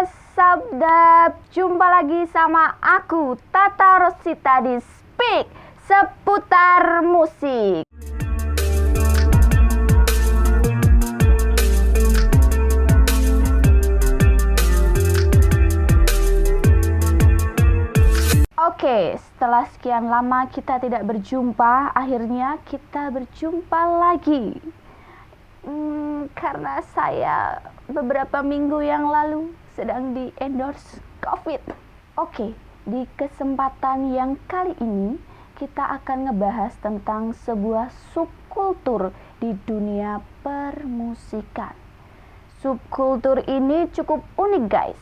Sabda, jumpa lagi sama aku Tata Rosita di Speak seputar musik. Oke, setelah sekian lama kita tidak berjumpa, akhirnya kita berjumpa lagi. Karena saya beberapa minggu yang lalu sedang di endorse COVID. Oke, di kesempatan yang kali ini kita akan ngebahas tentang sebuah subkultur di dunia permusikan. Subkultur ini cukup unik guys,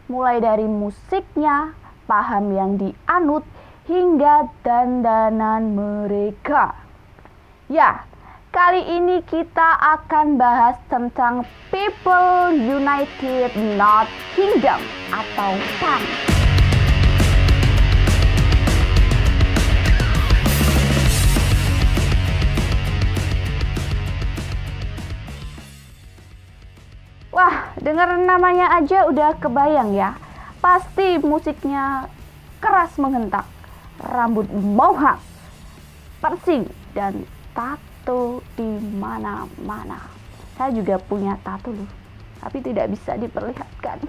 mulai dari musiknya, paham yang dianut, hingga dandanan mereka. Ya, kali ini kita akan bahas tentang People United Not Kingdom atau PUNK. Wah, dengar namanya aja udah kebayang ya. Pasti musiknya keras menghentak, rambut mohawk, piercing, dan tato di mana-mana. Saya juga punya tato loh, tapi tidak bisa diperlihatkan.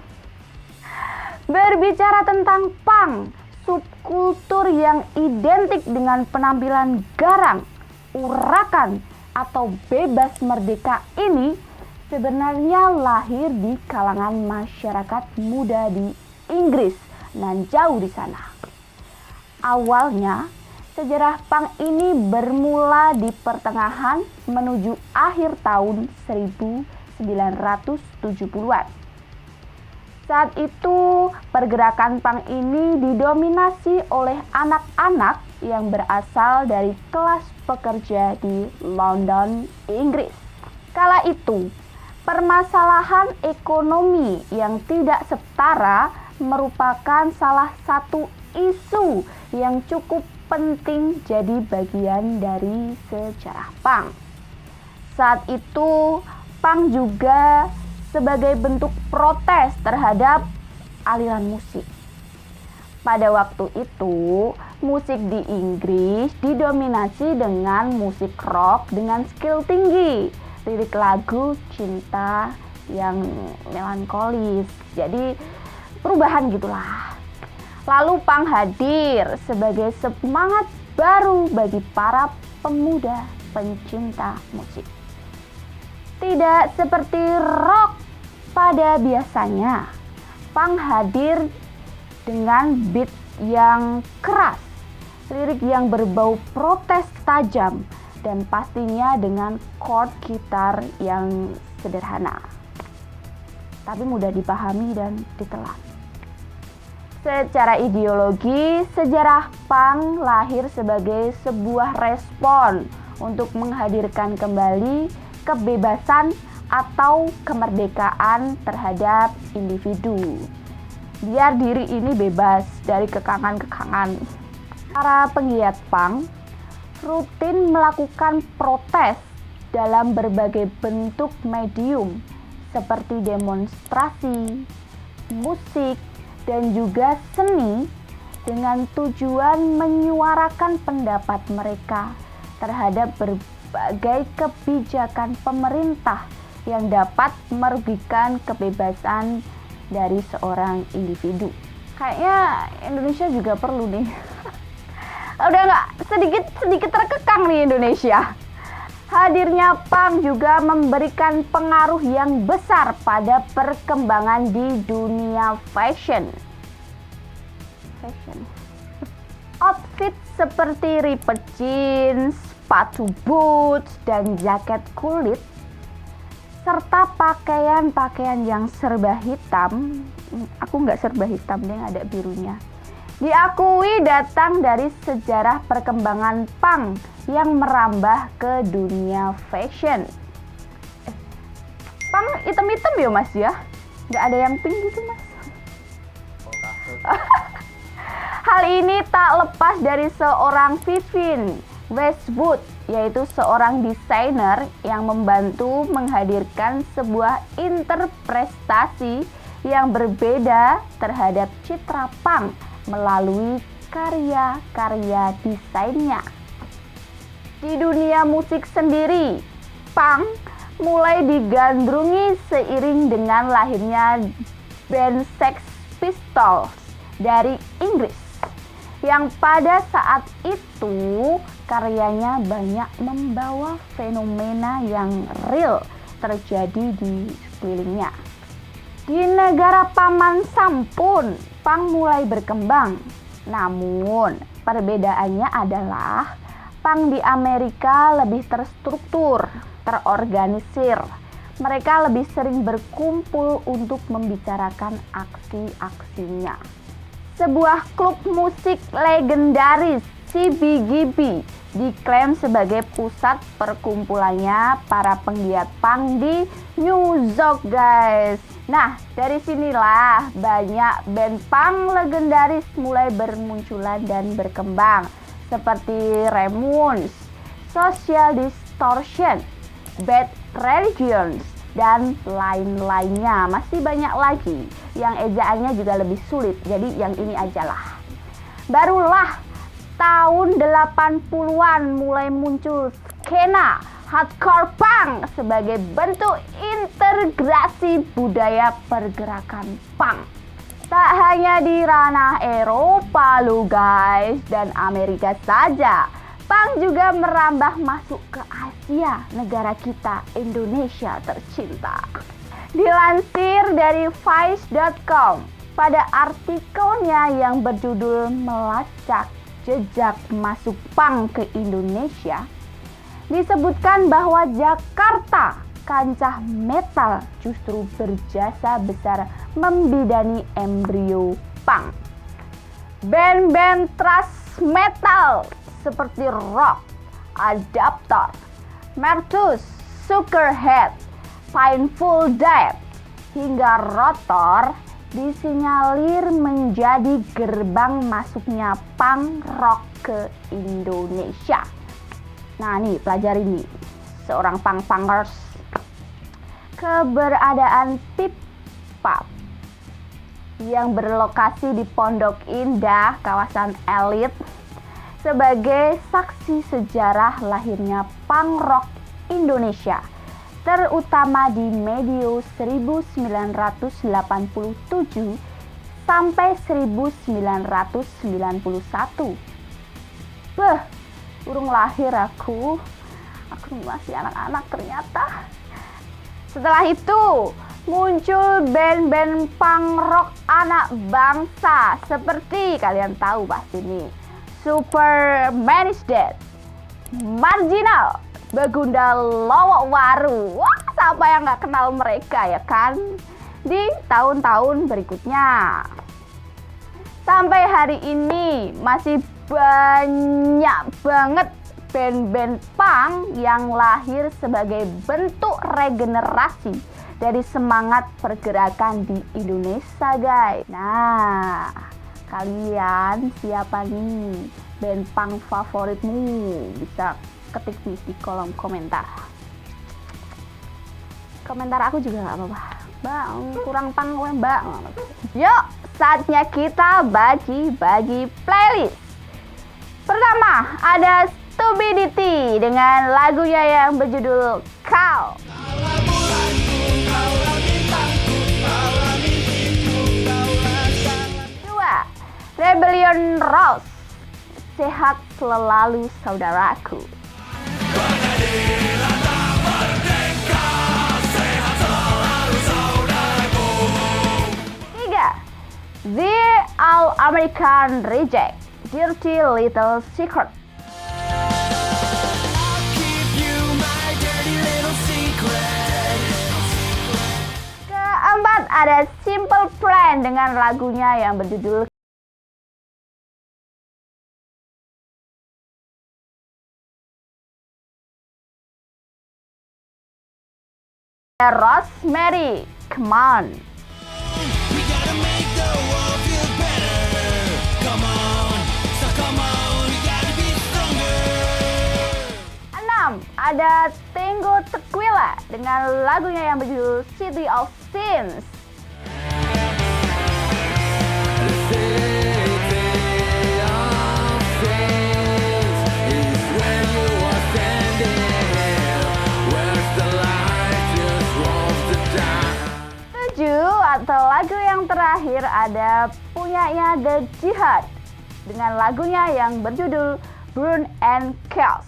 Berbicara tentang punk, subkultur yang identik dengan penampilan garang, urakan, atau bebas merdeka ini sebenarnya lahir di kalangan masyarakat muda di Inggris dan jauh di sana. Awalnya, sejarah punk ini bermula di pertengahan menuju akhir tahun 1970-an. Saat itu, pergerakan punk ini didominasi oleh anak-anak yang berasal dari kelas pekerja di London, Inggris. Kala itu, permasalahan ekonomi yang tidak setara merupakan salah satu isu yang cukup penting jadi bagian dari sejarah punk. Saat itu, punk juga sebagai bentuk protes terhadap aliran musik. Pada waktu itu, musik di Inggris didominasi dengan musik rock dengan skill tinggi, lirik lagu cinta yang melankolis. Jadi perubahan gitulah. Lalu punk hadir sebagai semangat baru bagi para pemuda pencinta musik. Tidak seperti rock pada biasanya, punk hadir dengan beat yang keras, lirik yang berbau protes tajam, dan pastinya dengan chord gitar yang sederhana, tapi mudah dipahami dan ditelan. Secara ideologi, sejarah punk lahir sebagai sebuah respon untuk menghadirkan kembali kebebasan atau kemerdekaan terhadap individu. Biar diri ini bebas dari kekangan-kekangan. Para penggiat punk rutin melakukan protes dalam berbagai bentuk medium seperti demonstrasi, musik, dan juga seni dengan tujuan menyuarakan pendapat mereka terhadap berbagai kebijakan pemerintah yang dapat merugikan kebebasan dari seorang individu. Kayaknya Indonesia juga perlu nih. Udah nggak sedikit terkekang nih Indonesia. Hadirnya punk juga memberikan pengaruh yang besar pada perkembangan di dunia fashion. Outfit seperti ripped jeans, sepatu boots, dan jaket kulit, serta pakaian-pakaian yang serba hitam. Aku nggak serba hitam deh, ada birunya. Diakui datang dari sejarah perkembangan punk yang merambah ke dunia fashion. Punk hitam-hitam ya mas ya? Nggak ada yang pink gitu mas? Hal ini tak lepas dari seorang Vivienne Westwood, yaitu seorang desainer yang membantu menghadirkan sebuah interpretasi yang berbeda terhadap citra punk melalui karya-karya desainnya. Di dunia musik sendiri, punk mulai digandrungi seiring dengan lahirnya band Sex Pistols dari Inggris, yang pada saat itu karyanya banyak membawa fenomena yang real terjadi di sekelilingnya. Di negara Paman Sam pun punk mulai berkembang. Namun perbedaannya adalah punk di Amerika lebih terstruktur, terorganisir. Mereka lebih sering berkumpul untuk membicarakan aksi-aksinya. Sebuah klub musik legendaris, CBGB, diklaim sebagai pusat perkumpulannya para penggiat punk di New York, guys. Nah, dari sinilah banyak band punk legendaris mulai bermunculan dan berkembang, seperti Ramones, Social Distortion, Bad Religion, dan lain-lainnya. Masih banyak lagi yang ejaannya juga lebih sulit, jadi yang ini ajalah. Barulah tahun 80-an mulai muncul skena hardcore punk sebagai bentuk integrasi budaya pergerakan punk. Tak hanya di ranah Eropa loh guys, dan Amerika saja, punk juga merambah masuk ke Asia, negara kita, Indonesia tercinta. Dilansir dari Vice.com, pada artikelnya yang berjudul Melacak Jejak Masuk Punk ke Indonesia, disebutkan bahwa Jakarta, kancah metal, justru berjasa besar membidani embrio punk. Band-band thrash metal seperti Rock, Adaptor, Mertus, Sugarhead, Painful Death, hingga Rotor disinyalir menjadi gerbang masuknya punk rock ke Indonesia. Nah nih, pelajari nih, seorang punk-punkers. Keberadaan Pip Pub yang berlokasi di Pondok Indah, kawasan elit, sebagai saksi sejarah lahirnya punk rock Indonesia, terutama di medio 1987 sampai 1991. Beh, urung lahir aku masih anak-anak ternyata. Setelah itu muncul band-band punk rock anak bangsa seperti kalian tahu pasti nih, Superman is Dead, Marginal, Begundal Lowok Waru. Wah, siapa yang gak kenal mereka ya kan? Di tahun-tahun berikutnya. Sampai hari ini masih banyak banget band-band punk yang lahir sebagai bentuk regenerasi dari semangat pergerakan di Indonesia, guys. Nah, kalian siapa nih band punk favoritmu? Bisa ketik di kolom komentar. Komentar aku juga gak apa-apa. Bang, kurang punk gue, Bang. Yuk, saatnya kita bagi-bagi playlist. Pertama, ada Stupidity dengan lagunya yang berjudul Kau. Dua, Rebellion Rose, Sehat Selalu Saudaraku. Tiga, The All American Reject, Dirty Little Secret. Keempat, ada Simple Plan dengan lagunya yang berjudul Rosemary, Come On. 6, ada Tango Tequila dengan lagunya yang berjudul City of Sins. Atau lagu yang terakhir ada punyanya The Jihad dengan lagunya yang berjudul Burn and Chaos.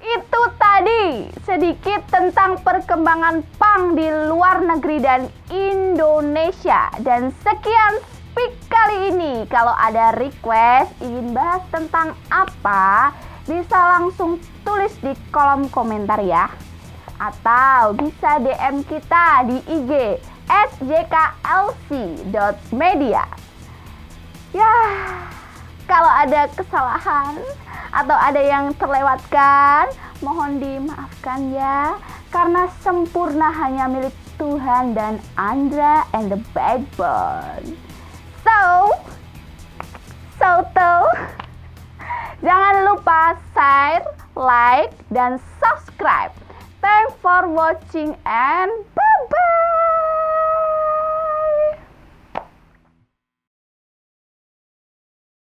Itu tadi sedikit tentang perkembangan punk di luar negeri dan Indonesia. Dan sekian Speak kali ini. Kalau ada request ingin bahas tentang apa, bisa langsung tulis di kolom komentar ya. Atau bisa DM kita di IG @jklc.media. Ya, kalau ada kesalahan atau ada yang terlewatkan, mohon dimaafkan ya. Karena sempurna hanya milik Tuhan dan Andra and the Backbone. Jangan lupa share, like, dan subscribe. Thanks for watching and bye.